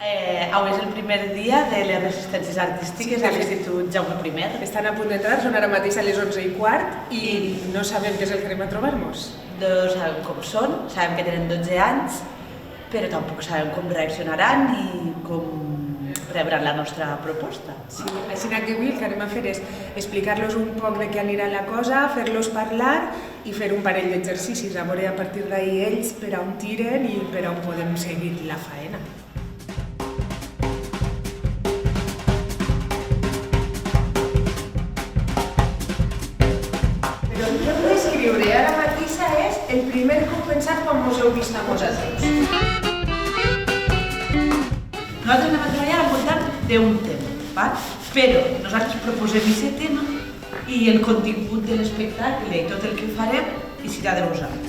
Avui és el primer dia de les resistències artístiques a l'Institut Jaume I. Estan a punt d'entrar, són ara mateix a les 11:15 i no sabem què és el que anem a trobar-nos. No sabem com són, sabem que tenen 12 anys, però tampoc sabem com reaccionaran ni com rebran la nostra proposta. Sí, així que avui el que anem a fer és explicar-los un poc de què anirà la cosa, fer-los parlar i fer un parell d'exercicis, a veure a partir d'ahir ells per on tiren i per on podem seguir la faena. Però el que hem d'escriure ara mateix és el primer que heu pensat quan us heu vist a vosaltres. Nosaltres anem a treballar al voltant d'un tema, però nosaltres proposem aquest tema i el contingut de l'espectacle i tot el que farem i serà de vosaltres.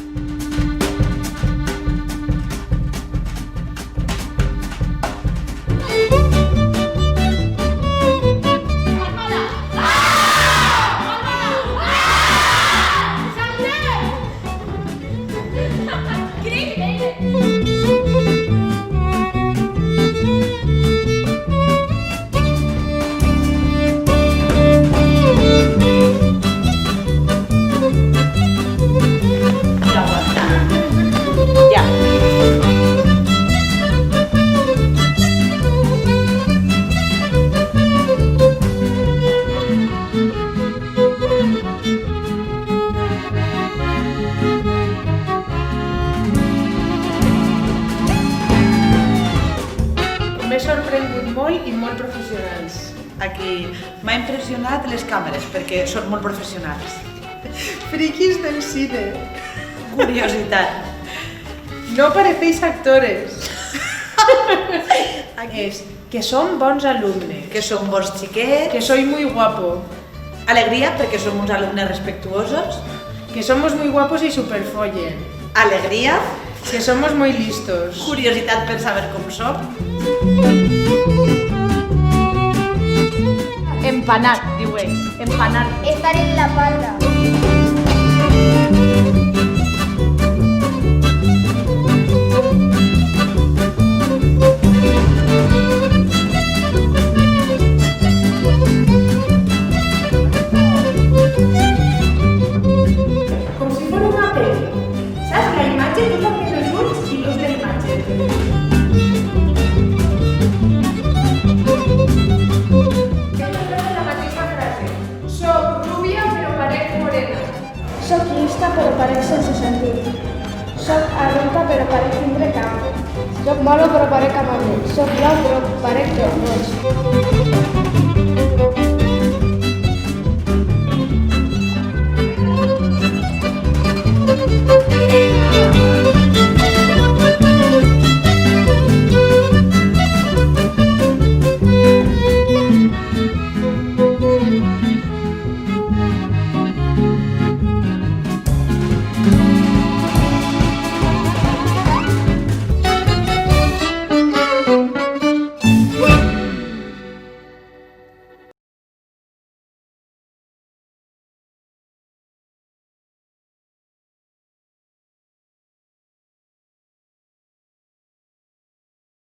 M'he sorprengut molt i molt professionals. Aquí m'ha impressionat les càmeres perquè són molt professionals. Friquis del cine. Curiositat. No parecéis actores. És que som bons alumnes. Que són bons xiquets. Que soy muy guapo. Alegria perquè som uns alumnes respectuosos. Que somos muy guapos y superfollen. Alegria. Que somos muy listos. Curiositat per saber com som. Empanat, diu ell. Empanat. Estar en la parra. Com si fos una pel·li. Saps? La imatge, tot el que és els ulls i l'ús de la imatge. La mateixa frase. Soc rubia però parec morena. Soc llista però parec sense sentit. Soc adulta però parec tindre cap. Soc malo però parec amable. Soc blau però parec roig.